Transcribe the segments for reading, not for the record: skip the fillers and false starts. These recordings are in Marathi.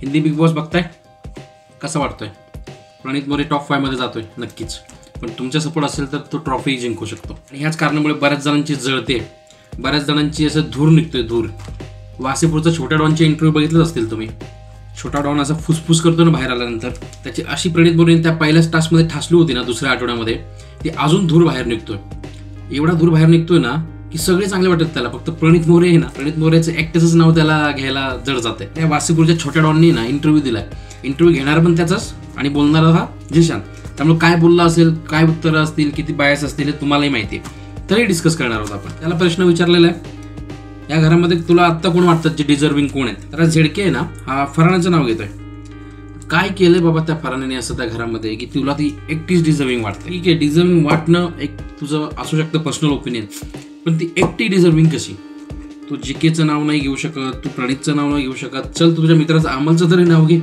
हिंदी बिग बॉस बघताय, कसं वाटतोय? प्रणित मोरे टॉप 5 मध्ये जातोय नक्कीच, पण तुमचा सपोर्ट असेल तर तो ट्रॉफी जिंकू शकतो. आणि ह्याच कारणामुळे बऱ्याच जणांची जळते, बऱ्याच जणांची असं धूर निघतोय, धूर. वासेपूरचा छोट्या डॉनचे इंटरव्ह्यू बघितलेच असतील तुम्ही. छोटा डॉन असा फुसफुस करतो ना बाहेर आल्यानंतर, त्याची अशी प्रणित मोरेने त्या पहिल्याच टास्कमध्ये ठासली होती ना दुसऱ्या आठवड्यामध्ये, ती अजून धूर बाहेर निघतोय. एवढा धूर बाहेर निघतोय ना की सगळे चांगले वाटत त्याला. फक्त प्रणित मोरे आहे ना, प्रणित मोरेचं ऍक्टरचं नाव त्याला घ्यायला जड जाते. त्या वासेपूरच्या छोट्या डॉननी ना इंटरव्ह्यू दिलाय. इंटरव्ह्यू घेणार पण त्याचाच आणि बोलणारा हा जिशान. त्यामुळे काय बोलला असेल, काय उत्तरं असतील, किती बायस असतील हे तुम्हालाही माहिती आहे. तरी डिस्कस करणार आहोत आपण. त्याला प्रश्न विचारलेला आहे, या घरामध्ये तुला आत्ता कोण वाटतं जे डिझर्विंग कोण आहेत? तर झेडके आहे ना, हा फरानाचं नाव घेतोय. काय केलंय बाबा त्या फरानाने असं त्या घरामध्ये की तुला ती एकटीच डिझर्विंग वाटते? ठीक आहे, डिझर्विंग वाटणं एक तुझं असू शकतं पर्सनल ओपिनियन, पण ती एकटी डिझर्विंग कशी? तू जिकेचं नाव नाही घेऊ शकत, तू प्रणितचं नाव नाही घेऊ शकत, चल तुझ्या मित्राचं अमलचं तरी नाव घे.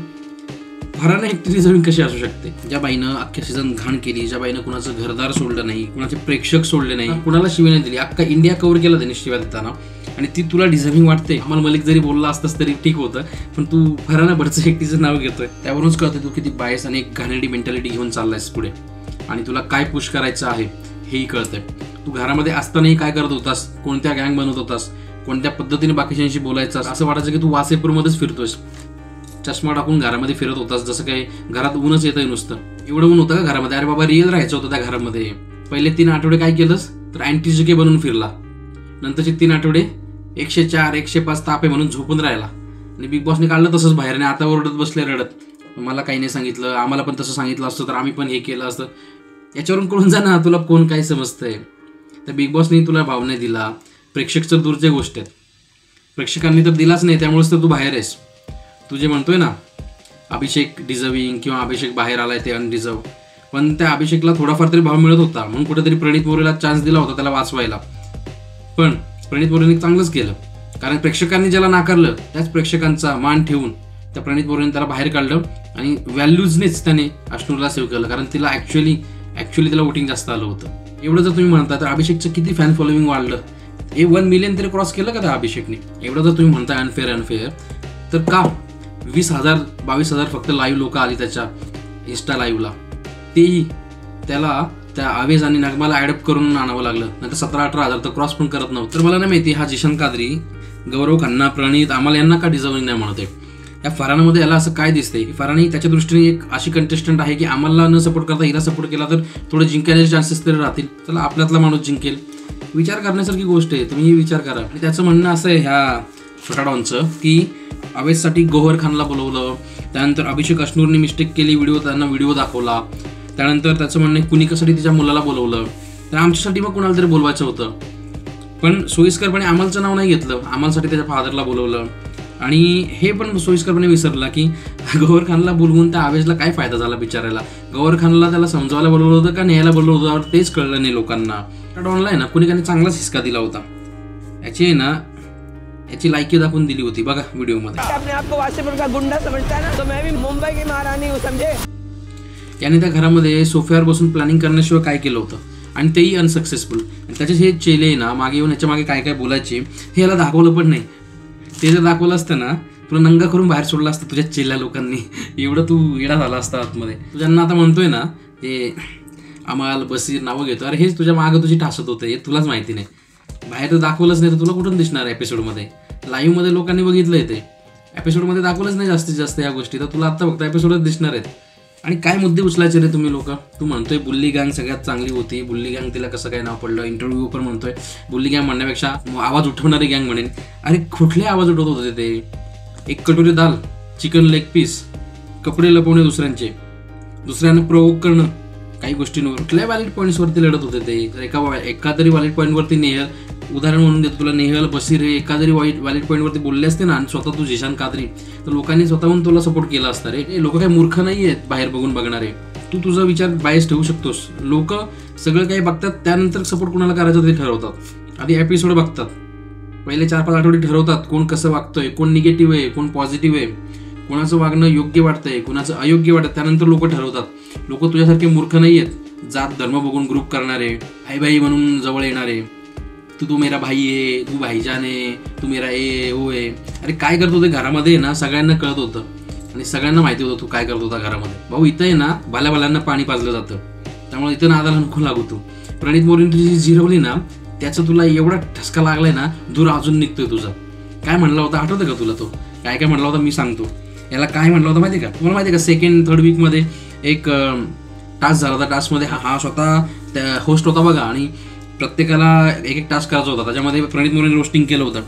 फराना एकटी डिझर्विंग कशी असू शकते? ज्या बाईनं अख्ख्या सीझन घाण केली, ज्या बाईनं कुणाचं घरदार सोडलं नाही, कुणाचे प्रेक्षक सोडले नाही, कुणाला शिवी नाही दिली, अख्खा इंडिया कव्हर केला त्यांनी शिव्या देताना, आणि ती तुला डिझर्विंग वाटते? अमल मलिक जरी बोलला असतास तरी ठीक होतं, पण तू फराना भरचं एकटीचं नाव घेतोय. त्यावरूनच कळतं तू किती बायस आणि एक घाणेरडी मेंटॅलिटी घेऊन चाललायस पुढे, आणि तुला काय पुश करायचं आहे हेही कळतंय. तू घरामध्ये असतानाही काय करत होतास, कोणत्या गँग बनवत होतास, कोणत्या पद्धतीने बाकीच्यांशी बोलायचं, असं वाटायचं की तू वासेपूरमध्येच फिरतोयस. चष्मा टाकून घरामध्ये फिरत होतास, जसं काही घरात ऊनच येतंय नुसतं. एवढं ऊन होतं का घरामध्ये? अरे बाबा, रिअल राहायचं होतं त्या घरामध्ये. पहिले 3 आठवडे काय केलंस तर अँटी जिके बनून फिरला. नंतरचे 3 आठवडे 104 105 ताप आहे म्हणून झोपून राहिला, आणि बिग बॉसने काढलं तसंच बाहेर. आणि आता ओरडत बसले रडत, मला काही नाही सांगितलं, आम्हाला पण तसं सांगितलं असतं तर आम्ही पण हे केलं असतं. याच्यावरून कळून जा ना तुला कोण काय समजतंय. तर बिग बॉसने तुला भाव नाही दिला, प्रेक्षक तर दूरच्या गोष्ट आहेत, प्रेक्षकांनी तर दिलाच नाही, त्यामुळेच तर तू बाहेर आहेस. तू जे म्हणतोय ना अभिषेक डिझर्विंग किंवा अभिषेक बाहेर आलाय ते अनडिझर्व, पण त्या अभिषेकला थोडाफार तरी भाव मिळत होता म्हणून कुठेतरी प्रणित मोरेला चान्स दिला होता त्याला वाचवायला. पण प्रणित मोरेने चांगलंच केलं, कारण प्रेक्षकांनी ज्याला नाकारलं त्याच प्रेक्षकांचा मान ठेवून त्या प्रणित मोरेने त्याला बाहेर काढलं, आणि व्हॅल्यूजनेच त्याने अश्नूरला सेव्ह केलं, कारण तिला ऍक्च्युअली तिला वोटिंग जास्त आलं होतं. एवढं जर तुम्ही म्हणता तर अभिषेकचं किती फॅन फॉलोविंग वाढलं, 1 मिलियन तरी क्रॉस केलं का त्या अभिषेकने? एवढं जर तुम्ही म्हणता अनफेअर तर का 20,000 22,000 फक्त लाईव्ह लोक आली त्याच्या इन्स्टा लाईव्हला, तेही त्याला त्या आवेज आणि नगमाला ॲडअप करून आणावं लागलं, नंतर 17-18 हजार तर क्रॉस पण करत नव्हतं. तर मला नाही माहिती हा जिशान कादरी, गौरव खन्ना, प्रणित, आम्हाला यांना का डिझर्विंग नाही म्हणते. या फरानामध्ये याला असं काय दिसतंय की फरानी त्याच्या दृष्टीने एक अशी कंटेस्टंट आहे की आम्हाला न सपोर्ट करता हिला सपोर्ट केला तर थोडं जिंकायचे चान्सेस तरी राहतील. चला आपल्यातला माणूस जिंकेल, विचार करण्यासारखी गोष्ट आहे, तुम्ही विचार करा. आणि त्याचं म्हणणं असं आहे ह्या छोटा डॉनचं की अवेजसाठी गौहर खानला बोलवलं, त्यानंतर अभिषेक अश्नूरने मिस्टेक केली, त्यांना व्हिडिओ दाखवला, त्यानंतर त्याचं म्हणणं कुनिकासाठी तिच्या मुलाला बोलवलं, तर आमच्यासाठी मग कुणाला तरी बोलवायचं होतं, पण सोयीस्करपणे अमलचं नाव नाही घेतलं, अमलसाठी त्याच्या फादरला बोलवलं. आणि हे पण सोयीस्करपणे विसरला की गौहर खानला बोलवून त्या आवेजला काय फायदा झाला बिचारायला. गौहर खानला त्याला समजावायला बोलवलं होतं का न्यायला बोलवलं होतं तेच कळलं नाही लोकांना. डॉनला आहे ना कुणीकाने चांगलाच हिसका दिला होता, याची लायकी दाखवून दिली होती बघा व्हिडिओमध्ये. अपने आप को वासेपुर का गुंडा समझता है ना, तो मैं भी मुंबई की महारानी हूं, समझे. याने त्या घरामध्ये सोफ्यावर बसून प्लॅनिंग करण्याशिवाय काय केलं होतं, आणि तेही अनसक्सेसफुल. त्याचे हे चेले ना मागे येऊन ह्याच्या मागे काय काय बोलायचे हे याला दाखवलं पण नाही. ते जर दाखवलं असतं ना तुला नंगा करून बाहेर सोडलं असतं तुझ्या चेल्या लोकांनी. एवढं तू येडा झाला असता आतमध्ये. तुझ्यांना आता म्हणतोय ना ते अमाल बसीर नावं घेतो, अरे हेच तुझ्या मागं तुझी ठासत होतं, हे तुलाच माहिती नाही. बाहेर तर दाखवलंच नाही तर तुला कुठून दिसणार एपिसोडमध्ये? लाईव्हमध्ये लोकांनी बघितलंय, ते एपिसोडमध्ये दाखवलंच नाही जास्तीत जास्त या गोष्टी, तर तुला आत्ता फक्त एपिसोडच दिसणार आहेत. आणि काय मुद्दे उचलायचे रे तुम्ही लोक? तू म्हणतोय बुल्ली गँग सगळ्यात चांगली होती, बुल्ली गँग तिला कसं काय नाव पडलं, इंटरव्ह्यू पण म्हणतोय बुल्ली गँग म्हणण्यापेक्षा आवाज उठवणारी गँग म्हणेन. अरे कुठले आवाज उठवत होते ते? एक कटोरी दाल, चिकन लेग पीस, कपडे लपवणे दुसऱ्यांना प्रोवोक करणं, काही गोष्टींवर कुठल्या व्हॅलिड पॉईंट्सवरती लढत होते ते. तर एका तरी व्हॅलिड पॉईंटवरती नेहल, उदाहरण म्हणून देतो तुला, नेहल बसीर हे एका जरी व्हॅलिड पॉईंटवरती बोलले असते ना, आणि स्वतः तू जिशान कादरी, तर लोकांनी स्वतःहून तुला सपोर्ट केला असता रे. लोक काही मूर्ख नाही आहेत बाहेर बघून बघणारे. तू तुझा विचार बायस ठेवू शकतोस. लोक सगळं काही बघतात, त्यानंतर सपोर्ट कोणाला करायचं ते ठरवतात. आधी एपिसोड बघतात, पहिले 4-5 आठवडे ठरवतात कोण कसं वागतोय, कोण निगेटिव्ह आहे, कोण पॉझिटिव्ह आहे, कोणाचं वागणं योग्य वाटतंय, कोणाचं अयोग्य वाटतं, त्यानंतर लोक ठरवतात. लोक तुझ्यासारखे मूर्ख नाही आहेत, जात धर्म बघून ग्रुप करणारे, भाई म्हणून जवळ येणारे. तू मेरा भाई आहे, तू भाईजान आहे, तू मेरा ए ओ आहे. अरे काय करत होते घरामध्ये ना सगळ्यांना कळत होतं. आणि सगळ्यांना माहिती होतं तू काय करत होता घरामध्ये. भाऊ इथं आहे ना बाल्याबाल्यांना पाणी पाजलं जातं, त्यामुळे इथं नादाला नको लागू तू. प्रणित मोरेने जी जिरवली ना त्याचं तुला एवढा ठसका लागलाय ना, दूर अजून निघतोय तुझा. काय म्हणला होता आठवतं का तुला? तो काय काय म्हणला होता मी सांगतो. याला काय म्हणलं होतं माहिती का तुम्हाला? माहिती का सेकंड थर्ड वीकमध्ये एक टास्क झाला होता. टास्कमध्ये हा स्वतः त्या होस्ट होता बघा, आणि प्रत्येकाला एक एक टास्क करायचा होता. त्याच्यामध्ये प्रणित मोरेने रोस्टिंग केलं होतं.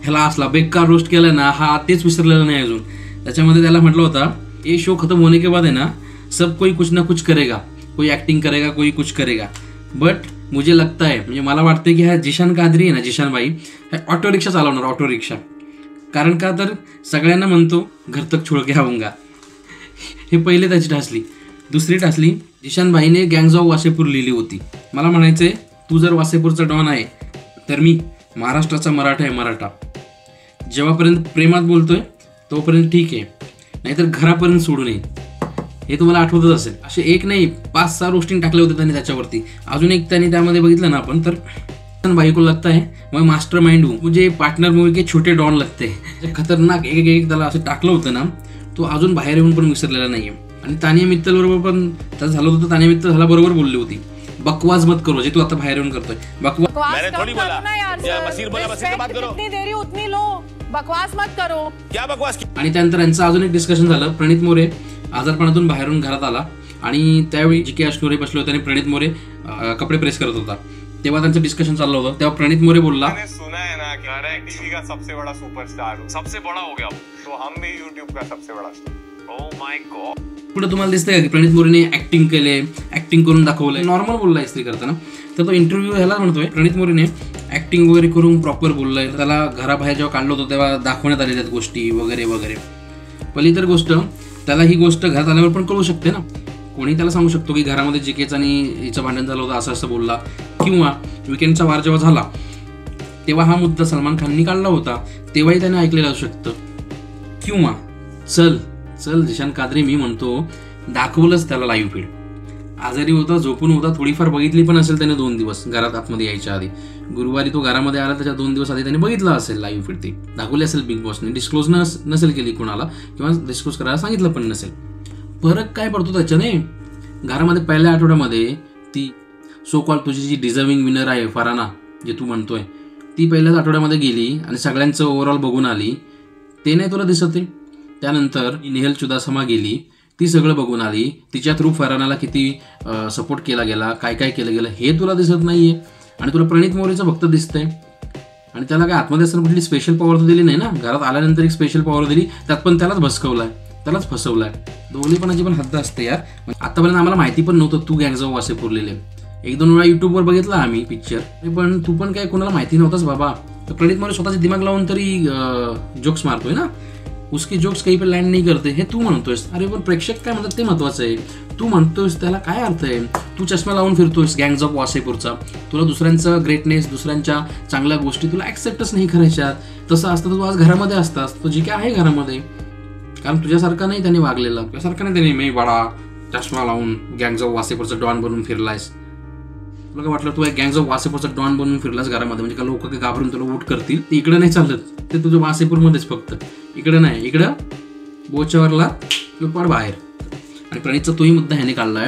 ह्याला असला बेकार रोस्ट केलं ना, हा तेच विसरलेला नाही अजून. त्याच्यामध्ये त्याला म्हटलं होतं ये शो खत्म होने के बाद है ना सब कोई कुछ ना कुछ करेगा, कोई ऍक्टिंग करेगा, कोई कुछ करेगा, बट मुझे लगता है, म्हणजे मला वाटतं की हा जिशान कादरी आहे ना, जिशान भाई हा ऑटो रिक्षा चालवणार, ऑटो रिक्षा. कारण का तर सगळ्यांना म्हणतो घर तक छोड़ के आऊंगा. हे पहिले त्याची ठासली. दुसरी ठासली जिशान भाईने गँग्स ऑफ वासेपूर लिहिली होती. मला म्हणायचंय तू जर वासेपूरचा डॉन आहे तर मी महाराष्ट्राचा मराठा आहे, मराठा. जेव्हापर्यंत प्रेमात बोलतोय तोपर्यंत ठीक आहे, नाहीतर घरापर्यंत सोडून ये. हे तुम्हाला आठवतच असेल. असे एक नाही 5-6 रोस्टिंग टाकले होते त्यांनी त्याच्यावरती. अजून एक त्यांनी त्यामध्ये बघितलं ना आपण तर भाई को लगता है मैं मास्टर माइंड हूँ, मुझे पार्टनर मूवी के छोटे डॉन लगते हैं. खतरनाक एक एक त्याला असं टाकलं होतं ना, तो अजून बाहेर येऊन पण विसरलेला नाहीये. आणि तानिया मित्तल बरोबर पण त्याचं झालं होतं. तानिया मित्तल ह्याला बरोबर बोलली होती बकवास मत करो, जे तू आता बाहेर येऊन करतोय बकवास. बकवास मत करो. क्या बकवास. आणि त्यानंतर यांचं अजून एक डिस्कशन झालं. प्रणित मोरे आजारपणातून बाहेरून घरात आला आणि त्यावेळी जी के स्टोरी बसले होते आणि प्रणित मोरे कपडे प्रेस करत होता, तेव्हा त्यांचं डिस्कशन चाललं होतं. तेव्हा प्रणित मोरे बोलला सुना है ना कि हर एक टीवी का सबसे बड़ा सुपरस्टार हूं, सबसे बड़ा हो गया तो हम भी यूट्यूब का सबसे बड़ा स्टार. Oh my God. पुढे तुम्हाला दिसतंय का की प्रणित मोरेने ऍक्टिंग केले, ऍक्टिंग करून दाखवलंय. नॉर्मल बोललाय इस्त्री करताना. तर तो इंटरव्ह्यू ह्याला म्हणतोय प्रणित मोरेने ऍक्टिंग वगैरे करून प्रॉपर बोललाय. त्याला घराबाहेर जेव्हा काढलं होतं तेव्हा दाखवण्यात आलेल्या गोष्टी वगैरे वगैरे. पहिली तर गोष्ट त्याला ही गोष्ट घरात आल्यावर पण कळू शकते ना. कोणी त्याला सांगू शकतो की घरामध्ये जिकेचं आणि हिचं भांडण झालं होतं असं असं बोलला, किंवा विकेंडचा वार जेव्हा झाला तेव्हा हा मुद्दा सलमान खाननी काढला होता तेव्हाही त्याने ऐकलेलं असू शकतं. किंवा चल जिशान कादरी मी म्हणतो दाखवलंच त्याला लाईव्ह फीड. आजारी होता, झोपून होता, थोडीफार बघितली पण असेल त्याने 2 दिवस घरात आतमध्ये यायच्या आधी. गुरुवारी तो घरामध्ये आला त्याच्या 2 दिवस आधी त्याने बघितलं असेल लाईव्ह फीड. ती दाखवली असेल बिग बॉसने. डिस्क्लोज नसेल केली कोणाला, किंवा डिस्क्लोज करायला सांगितलं पण नसेल. फरक काय पडतो त्याच्याने? घरामध्ये पहिल्या आठवड्यामध्ये ती सो कॉल तुझी जी डिझर्विंग विनर आहे फराना जे तू म्हणतोय, ती पहिल्याच आठवड्यामध्ये गेली आणि सगळ्यांचं ओव्हरऑल बघून आली. ते नाही तुला दिसत आहे. त्यानंतर नेहल चुदासमा गेली, ती सगळं बघून आली. तिच्या थ्रू फरानाला किती सपोर्ट केला गेला, काय काय केलं गेलं हे तुला दिसत नाहीये. आणि तुला प्रणित मोरेचं फक्त दिसतंय. आणि त्याला काय आतमध्ये असताना कुठली स्पेशल पॉवर तर दिली नाही ना. घरात आल्यानंतर एक स्पेशल पॉवर दिली, त्यात पण त्यालाच भसकवलाय, त्यालाच फसवलाय. दोघीपणाची पण हद्द असते यार. आतापर्यंत आम्हाला माहिती पण नव्हतं तू गँग्स ऑफ वासेपूर लिहिले. 1-2 वेळा युट्यूबवर बघितला आम्ही पिक्चर, पण तू पण काय कोणाला माहिती नव्हताच बाबा. तर प्रणित मोरे स्वतःचे दिमाग लावून तरी जोक्स मारतोय ना. उसके जोक्स काही पण लँड नाही करते हे तू म्हणतोयस. अरे पण प्रेक्षक काय म्हणतात ते महत्वाचं आहे. तू म्हणतोयस त्याला काय अर्थ आहे? तू चष्मा लावून फिरतोयस गँग्स ऑफ वासेपूरचा. तुला दुसऱ्यांचं ग्रेटनेस, दुसऱ्यांच्या चांगल्या गोष्टी तुला ऍक्सेप्टच नाही करायच्या. तसं असतं तर तू आज घरामध्ये असतास. तो जे काय आहे घरामध्ये, कारण तुझ्यासारखा नाही त्याने वागलेला. तुझ्यासारखा नाही त्याने मी बडा चष्मा लावून गँग्स ऑफ वासेपूरचा डॉन बनून फिरलायस. तुला काय वाटलं तू गँग्स ऑफ वासेपूरचा डॉन बनून फिरलास घरामध्ये म्हणजे का लोक काही घाबरून तुला वोट करतील? ते इकडे नाही चालत. ते तुझं वासेपूरमध्येच फक्त. इकडे नाही. इकडं बोच्यावरला लुपाड बाहेर. आणि प्रणितचा तोही मुद्दा ह्याने काढलाय,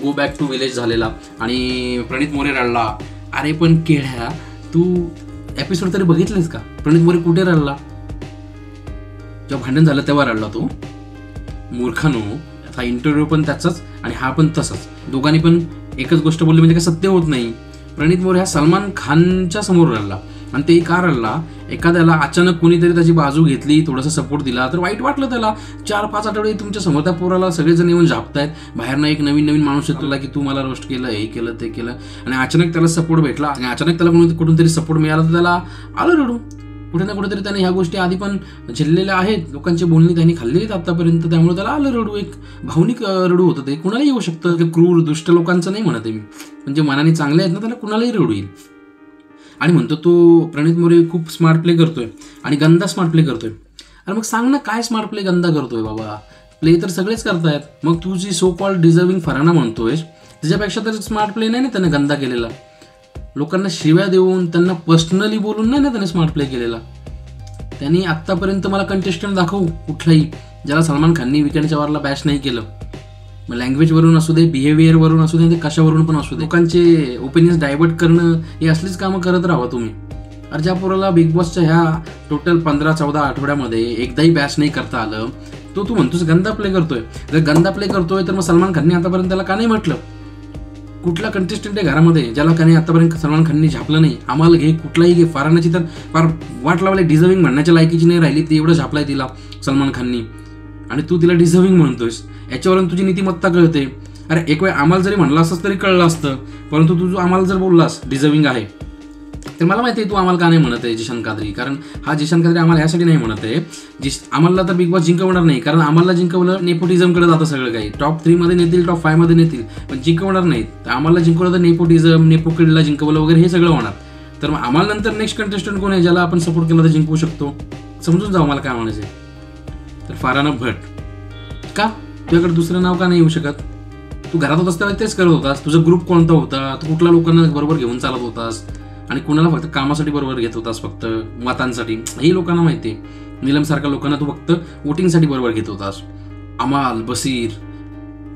गो बॅक टू विलेज झालेला. आणि प्रणित मोरे रडला. अरे पण केळ्या तू एपिसोड तरी बघितलेस का? प्रणित मोरे कुठे रडला? जेव्हा भांडण झालं तेव्हा रडला तो. मूर्खानो, हा इंटरव्ह्यू पण त्याचाच आणि हा पण तसाच. दोघांनी पण एकच गोष्ट बोलली म्हणजे काय सत्य होत नाही. प्रणित मोरे हा सलमान खानच्या समोर रडला. आणि ते का रडला? एखाद्याला अचानक कोणीतरी त्याची बाजू घेतली, थोडासा सपोर्ट दिला तर वाईट वाटलं त्याला. 4-5 आठवडे तुमच्या समोर त्या पोराला सगळेजण येऊन झापतायत. बाहेरनं एक नवीन माणूस येतो की तू मला रोस्ट केलं, हे केलं, ते केलं. आणि अचानक त्याला सपोर्ट भेटला आणि अचानक त्याला कुठून तरी सपोर्ट मिळाला तर त्याला आलं रडू. कुठे ना कुठेतरी त्याने ह्या गोष्टी आधी पण झेललेल्या आहेत. लोकांची बोलणी त्यांनी खाल्लेली आहेत आतापर्यंत. त्यामुळे त्याला आलं रडू. एक भावनिक रडू होतं. ते कुणालाही येऊ शकतं. ते क्रूर दुष्ट लोकांचं नाही म्हणत आहे मी. म्हणजे मनाने चांगले आहेत ना, त्याला कुणालाही रडू येईल. आणि म्हणतो तो प्रणित मोरे खूप स्मार्ट प्ले करतोय आणि गंदा स्मार्ट प्ले करतोय. अरे मग सांग ना काय स्मार्ट प्ले गंदा करतोय बाबा? प्ले तर सगळेच करतायत. मग तू जी सो कॉल्ड डिझर्विंग फराना म्हणतोयस त्याच्यापेक्षा तर स्मार्ट प्ले नाही ना त्याने गंदा केलेला. लोकांना शिव्या देऊन त्यांना पर्सनली बोलून नाही ना त्याने स्मार्ट प्ले केलेला. त्यांनी आत्तापर्यंत मला कंटेस्टंट दाखवू कुठलाही ज्याला सलमान खाननी वीकेंडच्या वारला बॅश नाही केलं. मग लँग्वेजवरून असू दे, बिहेवियरवरून असू दे, ते कशावरून पण असू दे, लोकांचे ओपिनियन्स डायव्हर्ट करणं ही असलीच कामं करत राहा तुम्ही. अरे ज्या पोराला बिग बॉसच्या ह्या टोटल 15-14 आठवड्यामध्ये एकदाही बॅश नाही करता आलं, तो तू म्हणतोस गंदा प्ले करतोय. जर गंदा प्ले करतोय तर मग सलमान खानने आतापर्यंत त्याला का नाही म्हटलं? कुठला कंटेस्टंट आहे घरामध्ये ज्याला का नाही आतापर्यंत सलमान खानने झापलं नाही? आम्हाला घे, कुठलाही घे. फरहानाची तर फार वाट लावली, डिझर्विंग म्हणण्याच्या लायकीची नाही राहिली, ती एवढं झापलाय तिला सलमान खाननी, आणि तू तिला डिझर्विंग म्हणतोयस. याच्यावरून तुझी नीतिमत्ता कळते. अरे एक वेळ आम्हाला जरी म्हणलं असतं तरी कळलं असतं, परंतु तू आम्हाला जर बोललास डिझर्विंग आहे, तर मला माहिती आहे तू आम्हाला का नाही म्हणत आहे जिशान कादरी. कारण हा जिशान कादरी आम्हाला ह्यासाठी नाही म्हणत आहे, आम्हाला तर बिग बॉस जिंकवणार नाही, कारण आम्हाला जिंकवलं नेपोटिझमकडे जातं सगळं काही. टॉप 3 मध्ये नेतील, टॉप 5 मध्ये नेतील, पण जिंकवणार नाहीत. तर आम्हाला जिंकवलं तर नेपोटिझम, नेपोकिडला जिंकवलं वगैरे हे सगळं होणार. तर मग आम्हाला नंतर नेक्स्ट कंटेस्टंट कोण आहे ज्याला आपण सपोर्ट केला तर जिंकू शकतो? समजून जाऊ मला काय म्हणायचं. तर फरहाना भट का, तुझ्याकडे दुसरं नाव का नाही येऊ शकत? तू घरात होतास तेव्हा तेच करत होतास. तुझा ग्रुप कोणता होता, तू कुठल्या लोकांना बरोबर घेऊन चालत होतास, आणि कुणाला फक्त कामासाठी बरोबर घेत होतास, फक्त मतांसाठी, हे लोकांना माहिती आहे. नीलमसारख्या लोकांना तू फक्त वोटिंगसाठी बरोबर घेत होतास. अमाल, बसीर,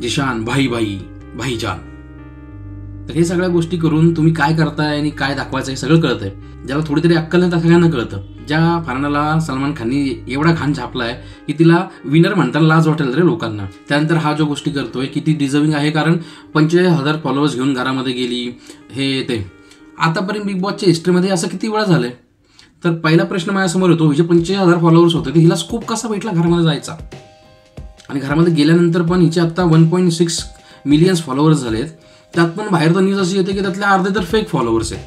जिशान, भाईजान. तर हे सगळ्या गोष्टी करून तुम्ही काय करताय आणि काय दाखवायचं हे सगळं कळत आहे. ज्याला थोडी तरी अक्कल नाही त्या सगळ्यांना कळतं. ज्या फरहानाला सलमान खाननी एवढा घाण छापलाय की तिला विनर म्हणताना लाज वाटेल रे लोकांना. त्यानंतर हा जो गोष्टी करतोय की ती डिझर्विंग आहे, कारण 45,000 फॉलोअर्स घेऊन घरामध्ये गेली, हे ते. आतापर्यंत बिग बॉसच्या हिस्ट्रीमध्ये असं किती वेळा झालंय? तर पहिला प्रश्न माझ्यासमोर होतो, हिचे 45,000 फॉलोअर्स होते, तर हिला स्कोप कसा भेटला घरामध्ये जायचा? आणि घरामध्ये गेल्यानंतर पण हिचे आता 1.6 मिलियन्स फॉलोअर्स झालेत. त्यात पण बाहेर तर न्यूज अशी येते की त्यातले अर्धे तर फेक फॉलोअर्स आहेत.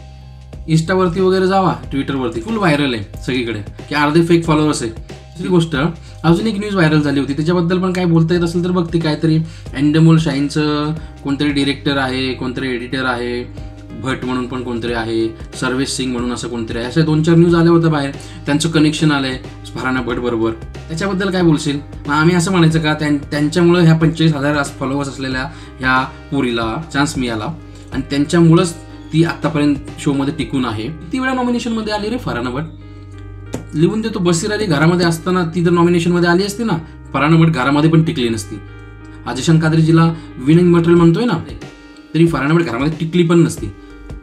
इंस्टावरती वगैरे जावा, ट्विटरवरती फुल व्हायरल आहे सगळीकडे की अर्धे फेक फॉलोअर्स आहे. दुसरी गोष्ट, अजून एक न्यूज व्हायरल झाली होती, त्याच्याबद्दल पण काय बोलता येत असेल तर बघते. काहीतरी एंडेमोल शाईनचं कोणतरी डिरेक्टर आहे, कोणतरी एडिटर आहे, भट म्हणून पण कोणतरी आहे, सर्वेश सिंग म्हणून असं कोणतरी आहे. अशा 2-4 न्यूज आल्या होत्या बाहेर, त्यांचं कनेक्शन आलंय फरहाना भट बरोबर. त्याच्याबद्दल काय बोलशील? मग आम्ही असं म्हणायचं का त्यांच्यामुळं ह्या 45,000 फॉलोअर्स असलेल्या ह्या पोरीला चान्स मिळाला आणि त्यांच्यामुळंच ती आत्तापर्यंत शोमध्ये टिकून आहे. किती वेळा नॉमिनेशनमध्ये आली रे फरहाना भट? लिहून देतो, बसीर अली घरामध्ये असताना ती जर नॉमिनेशनमध्ये आली असती ना, फरहाना भट घरामध्ये पण टिकली नसती. जिशान कादरीजीला विनिंग मटेरियल म्हणतोय ना, तरी फरहाना भट घरामध्ये टिकली पण नसती.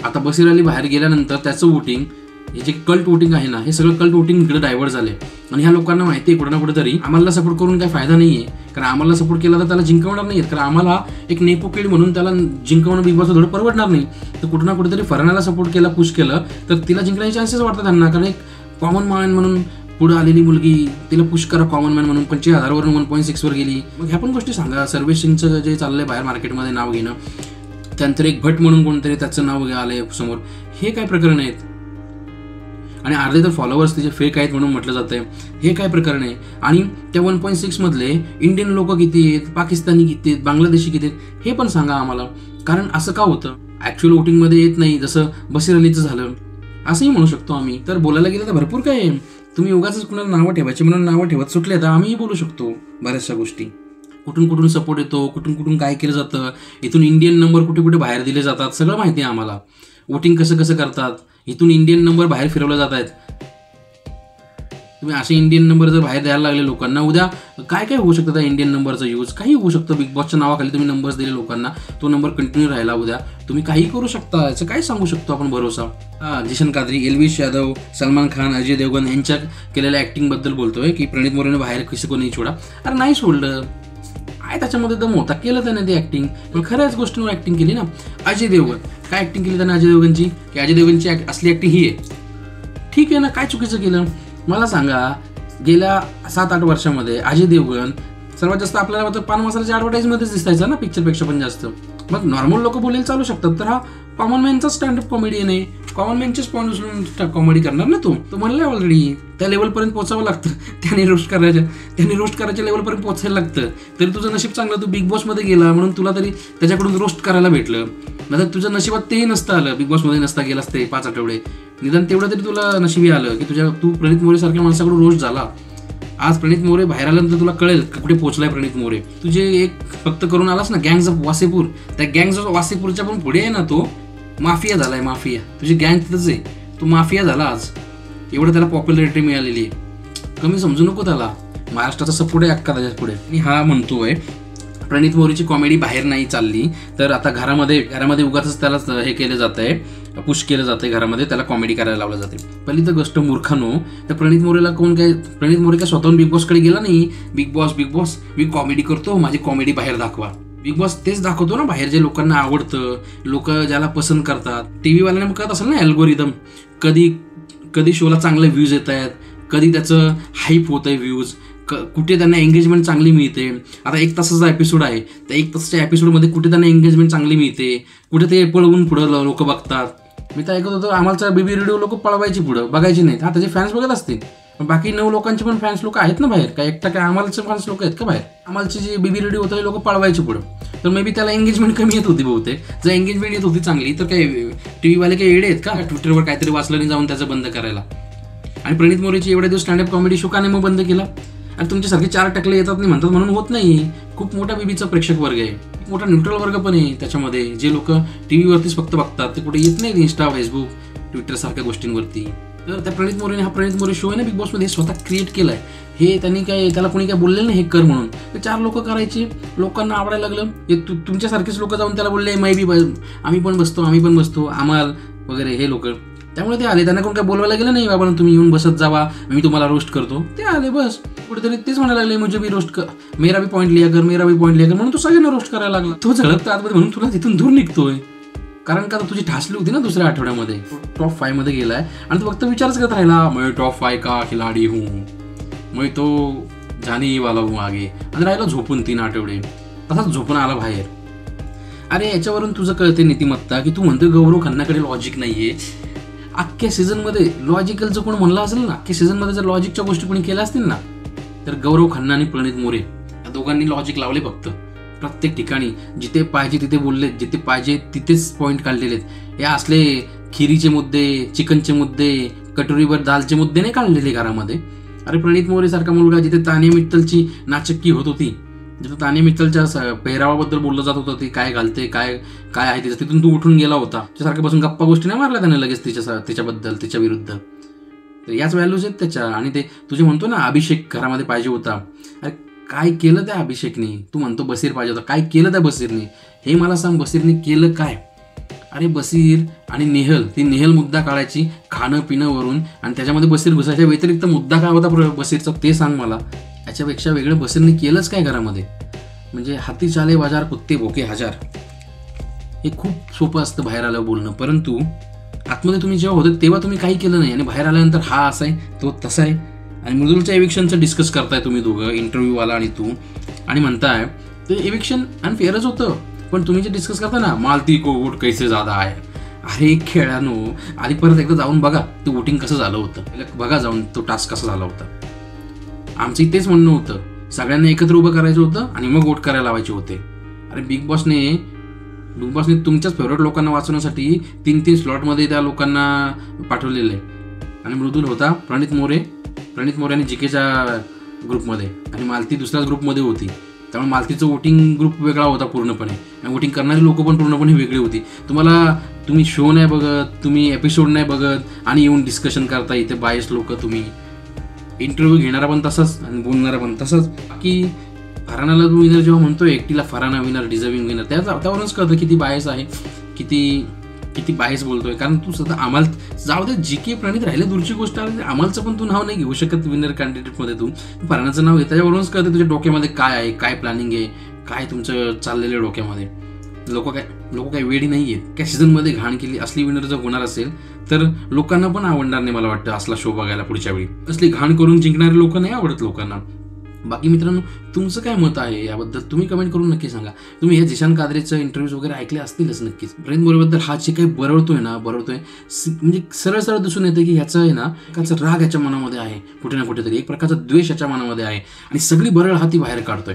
आता बसीर अली बाहेर गेल्यानंतर त्याचं वोटिंग, हे जे कल्ट वोटिंग आहे ना, हे सगळं कल्ट वोटिंग इकडे डायव्हर्ट झाले. आणि ह्या लोकांना माहिती आहे कुठं ना कुठेतरी आम्हाला सपोर्ट करून काही फायदा नाही आहे, कारण आम्हाला सपोर्ट केला तर त्याला जिंकवणार नाही, कारण आम्हाला एक नेपोकिड म्हणून त्याला जिंकवणं बिग बॉस थोडं परवडणार नाही. तर कुठं ना कुठेतरी फरहानाला सपोर्ट केला, पुश केलं तर तिला जिंकण्याचे चान्सेस वाटतात त्यांना. कारण एक कॉमन मॅन म्हणून पुढे आलेली मुलगी, तिला पुश करा कॉमन मॅन म्हणून, 45,000 वरून 1.6 वर गेली. मग ह्या पण गोष्टी सांगा. सर्वेश सिंगचं जे चाललंय बाहेर मार्केटमध्ये नाव घेणं, त्यानंतर एक भट म्हणून कोणतरी त्याचं नाव आलंय समोर, हे काय प्रकरण आहेत? आणि अर्धे तर फॉलोअर्स तिचे फेक आहेत म्हणून म्हटलं जातंय, हे काय प्रकरण आहे? आणि त्या 1.6 मधले इंडियन लोक किती आहेत, पाकिस्तानी किती आहेत, बांगलादेशी किती आहेत, हे पण सांगा आम्हाला. कारण असं का होतं? ऍक्च्युअल वोटिंगमध्ये येत नाही, जसं बसीर अलीचं झालं, असंही म्हणू शकतो आम्ही. तर बोलायला गेलं तर भरपूर काय आहे. तुम्ही उगाच कुणाला नावं ठेवायची म्हणून नावं ठेवत सुटले तर आम्हीही बोलू शकतो बऱ्याचशा गोष्टी. कुठून कुठून सपोर्ट येतो, कुठून कुठून काय केलं जातं, इथून इंडियन नंबर कुठे कुठे बाहेर दिले जातात, सगळं माहिती आहे आम्हाला. वोटिंग कसं कसं करतात, इथून इंडियन नंबर बाहेर फिरवले जात आहेत. तुम्ही असे इंडियन नंबर जर बाहेर द्यायला लागले लोकांना, उद्या काय काय होऊ शकतं त्या इंडियन नंबरचा यूज? काही होऊ शकतं. बिग बॉसच्या नावाखाली तुम्ही नंबर्स दिले लोकांना, तो नंबर कंटिन्यू राहिला, उद्या तुम्ही काही करू शकता. याचं काय सांगू शकतो आपण भरोसा? जिशान कादरी, एल्विश यादव, सलमान खान, अजय देवगन यांच्या केलेल्या ऍक्टिंगबद्दल बोलतोय की प्रणित मोरेने बाहेर किसी को नाही सोडा. अरे नाही सोडलं, काय त्याच्यामध्ये दम होता, केलं त्याने ते ऍक्टिंग, पण खऱ्याच गोष्टींवर ऍक्टिंग केली ना. अजय देवगन, काय ऍक्टिंग केली त्याने अजय देवगनची? की अजय देवगनची असली ऍक्टिंग ही आहे, ठीक आहे ना, काय चुकीचं केलं मला सांगा? गेल्या 7-8 वर्षामध्ये अजय देवगन सर्वात जास्त आपल्याला फक्त पान मसाल्याच्या ॲडव्हर्टाईजमध्येच दिसायचा ना, पिक्चरपेक्षा पण जास्त. मग नॉर्मल लोक बोलायला चालू शकतात, तर हा कॉमन मॅनचा स्टँडअप कॉमेडियन आहे, कॉमन मॅनचेच पॉईंट उचलून कॉमेडी करणार ना तो म्हणलाय ऑलरेडी. त्या लेवलपर्यंत पोचावं लागतं, त्याने रोस्ट करायच्या लेवलपर्यंत पोचायला लागतं. तरी तुझं नशीब चांगलं, तू बिग बॉसमध्ये गेला म्हणून तुला तरी त्याच्याकडून रोस्ट करायला भेटलं. नाही तर तुझ्या नशिबात तेही नसतं आलं, बिग बॉसमध्ये नसता गेलास ते 5 आठवडे, निदान तेवढं तरी तुला नशिबी आलं की तू प्रणित मोरे सारख्या माणसाकडून रोस्ट झाला. आज प्रणित मोरे बाहेर आल्यानंतर तुला कळेल कुठे पोहोचलाय प्रणित मोरे. तुझे एक फक्त करून आलास ना गँग्स ऑफ वासेपूर, त्या गँग्स ऑफ वासेपूरच्या पण पुढे आहे ना तो माफिया झालाय, माफिया. तुझी गँग तिथंच आहे, तो माफिया झाला आज. एवढं त्याला पॉप्युलॅरिटी मिळालेली आहे. कमी समजू नको त्याला. महाराष्ट्राचा सपोर्ट आहे अक्का त्याच्या पुढे. आणि हा म्हणतोय प्रणित मोरेची कॉमेडी बाहेर नाही चालली तर आता घरामध्ये उगाच त्याला हे केलं जात आहे, पुश केलं जाते घरामध्ये, त्याला कॉमेडी करायला लावलं जाते. पहिली तर गोष्ट मूर्खानो, तर प्रणित मोरे काय स्वतःहून बिग बॉसकडे गेला नाही. बिग बॉस मी कॉमेडी करतो, माझी कॉमेडी बाहेर दाखवा. बिग बॉस तेच दाखवतो ना बाहेर, जे लोकांना आवडतं, लोक ज्याला पसंत करतात. टीव्ही वाल्यांना कळत असेल ना अल्गोरिदम, कधी शोला चांगले व्ह्यूज येत आहेत, कधी त्याचं हाईप होत आहे व्ह्यूज, कुठे त्यांना एंगेजमेंट चांगली मिळते. आता 1 तासाचा एपिसोड आहे, त्या 1 तासाच्या एपिसोडमध्ये कुठे त्यांना एंगेजमेंट चांगली मिळते, कुठे ते पळवून पुढं लोक बघतात. मी तर ऐकत होतो आम्हाला बेबी रेडिओ लोक पळवायची पुढं बघायची नाहीत. हा त्याचे फॅन्स बघत असतील, बाकी 9 लोकांचे पण फॅन्स लोक आहेत ना बाहेर. काय एकटा काय आम्हालचे फॅन्स लोक आहेत का बाहेर? आम्हालची जे बेबी रेडिओ होतं लोक पळवायचे पुढं. तर मे बी त्याला एंगेजमेंट कमी येत होती बहुतेक. जर एंगेजमेंट येत होती चांगली तर काय टीव्हीवाले काही येडे आहेत का ट्विटरवर काहीतरी वाचलं नाही जाऊन त्याचं बंद करायला? आणि प्रणित मोरेची एवढ्या दिवस स्टँडअप कॉमेडी शो का नाही मग बंद केला? आणि तुमच्यासारखे 4 टकले येतात नाही म्हणतात म्हणून होत नाही. खूप मोठा बीबीचा प्रेक्षक वर्ग आहे, खूप मोठा न्यूट्रल वर्ग पण आहे त्याच्यामध्ये, जे लोक टीव्हीवरतीच फक्त बघतात, ते कुठे येत नाही इंस्टा, फेसबुक, ट्विटर सारख्या गोष्टींवरती. तर त्या प्रणित मोरे शो आहे ना बिग बॉसमध्ये, स्वतः क्रिएट केलाय. हे त्यांनी त्याला कोणी काय बोललेलं नाही हे कर म्हणून. ते 4 लोक करायचे, लोकांना आवडायला लागलं. हे तुमच्यासारखेच लोक जाऊन त्याला बोलले आम्ही पण बसतो आम्हाला वगैरे हे लोक. त्यामुळे ते आले, त्यांना कोण काय बोलवायला गेलं नाही बाबा तुम्ही येऊन बसत जावा, मी तुम्हाला रोस्ट करतो. ते आले बस. कुठेतरी तेच म्हणायला लागले मुझे भी रोस्ट कर, मेरा भी पॉईंट लिया कर म्हणून तो सगळ्यांना रोस्ट करायला लागला. तो झळकता आतमध्ये म्हणून तुला तिथून दूर निघतोय. कारण का तुझी ठासली होती ना दुसऱ्या आठवड्यामध्ये, टॉप 5 मध्ये गेलाय आणि तो फक्त विचारच करत राहिला मैं टॉप 5 का खिलाडी हूँ, मैं तो जाने वाला हूँ आगे, आणि राहिला झोपून 3 आठवडे. तसाच झोपून आला बाहेर. अरे याच्यावरून तुझं कळते नीतिमत्ता की तू म्हणतो गौरव खन्नाकडे लॉजिक नाहीये. अख्ख्या सीझनमध्ये लॉजिकलचं कोण म्हणलं असेल ना, अख्ख्या सीझनमध्ये जर लॉजिकच्या गोष्टी कोणी केल्या असतील ना तर गौरव खन्ना आणि प्रणित मोरे या दोघांनी लॉजिक लावले. फक्त प्रत्येक ठिकाणी जिथे पाहिजे तिथे बोललेत, जिथे पाहिजे तिथेच पॉईंट काढलेले आहेत. हे असले खिरीचे मुद्दे, चिकनचे मुद्दे, कटोरीवर दालचे मुद्दे नाही काढलेले घरामध्ये. अरे प्रणित मोरे सारखा मुलगा जिथे तानिया मित्तलची नाचक्की होत होती, जिथं तानिया मित्तलच्या पेहरावाबद्दल बोललं जात होतं, ती काय घालते, काय आहे तिचं, तिथून तू उठून गेला होता. त्यासारख्या बसून गप्पा गोष्टी नाही मारल्या त्याने लगेच तिच्याबद्दल, तिच्या विरुद्ध. तर याच व्हॅल्यूज आहेत त्याच्या. आणि ते तुझे म्हणतो ना अभिषेक घरामध्ये पाहिजे होता, अरे काय केलं त्या अभिषेकने? तू म्हणतो बसीर पाहिजे होता, काय केलं त्या बसीरने? हे मला सांग, बसीरने केलं काय? अरे बसीर आणि नेहल मुद्दा काढायची खाणं पिणं वरून, आणि त्याच्यामध्ये बसीर घुसायच्या व्यतिरिक्त मुद्दा काय होता बसीरचा ते सांग मला. याच्यापेक्षा वेगळं बसीरने केलंच काय घरामध्ये? म्हणजे हाती चाले बाजार कुत्ते भोके हजार, हे खूप सोपं असतं बाहेर आल्यावर बोलणं. परंतु आतमध्ये तुम्ही जेव्हा होते तेव्हा तुम्ही काही केलं नाही, आणि बाहेर आल्यानंतर हा असा आहे तो तसा आहे. आणि मृदुलच्या एविक्शनचं डिस्कस करताय तुम्ही दोघं, इंटरव्ह्यूवाला आणि तू, आणि म्हणताय ते एविक्शन अनफेअरच होतं. पण तुम्ही जे डिस्कस करता ना मालती को वोट कैसे ज्यादा आहे, अरे खेळानो आधी परत एकदा जाऊन बघा ते वोटिंग कसं झालं होतं, बघा जाऊन तो टास्क कसा झाला होता. आमचं तेच म्हणणं होतं, सगळ्यांना एकत्र उभं करायचं होतं आणि मग वोट करायला लावायचे होते. अरे बिग बॉसने तुमच्याच फेवरेट लोकांना वाचवण्यासाठी 3 स्लॉटमध्ये त्या लोकांना पाठवलेलं आहे. आणि मृदुल होता प्रणित मोरे आणि जीकेच्या ग्रुपमध्ये, आणि मालती दुसऱ्याच ग्रुपमध्ये होती. त्यामुळे मालतीचं वोटिंग ग्रुप वेगळा होता पूर्णपणे, आणि वोटिंग करणारी लोक पण पूर्णपणे वेगळी होती. तुम्ही शो नाही बघत, तुम्ही एपिसोड नाही बघत आणि येऊन डिस्कशन करता इथे बायस लोक. तुम्ही इंटरव्ह्यू घेणारा पण तसाच आणि बोलणारा पण तसाच. की फरानाला तू विनर जेव्हा म्हणतोय, एकटीला फराना विनर, डिझर्विंग विनर, त्यावरूनच कळतं किती बायस आहे, किती बायस बोलतोय. कारण तू सध्या आम्हाला जाऊ दे, जीके प्रणित राहिले दूरची गोष्ट आहे, आम्हालचं पण तू नाव नाही घेऊ शकत विनर कॅन्डिडेटमध्ये. तू फरानाचं नाव घे, त्याच्यावरूनच कळतं तुझ्या डोक्यामध्ये काय आहे, काय प्लॅनिंग आहे, काय तुमचं चाललेलं डोक्यामध्ये. लोक काय वेडी नाही आहेत. काय सीझनमध्ये घाण केली असली विनर जर होणार असेल तर लोकांना पण आवडणार नाही मला वाटतं असला शो बघायला पुढच्या वेळी. असली घाण करून जिंकणारे लोक नाही आवडत लोकांना. बाकी मित्रांनो, तुमचं काय मत आहे याबद्दल तुम्ही कमेंट करून नक्की सांगा. तुम्ही हे जिशान कादरेचं इंटरव्ह्यूज वगैरे ऐकले असतीलच नक्कीच. प्रणित मोरेबद्दल हा जे काही बरवतोय म्हणजे सरळ दिसून येते की ह्याचं आहे ना एकाचा राग ह्याच्या मनामध्ये आहे, कुठे ना कुठेतरी एक प्रकारचा द्वेष ह्याच्या मनामध्ये आहे, आणि सगळी बरळ हाती बाहेर काढतोय.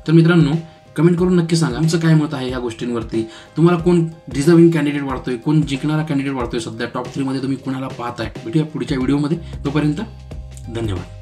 तर मित्रांनो, कमेंट करून नक्की सांगा आमचं काय मत आहे या गोष्टींवरती. तुम्हाला कोण डिझर्विंग कॅन्डिडेट वाटतोय, कोण जिंकणारा कॅन्डिडेट वाटतोय, सध्या टॉप 3 मध्ये तुम्ही कुणाला पाहताय. भेटूया पुढच्या व्हिडिओमध्ये. तोपर्यंत धन्यवाद.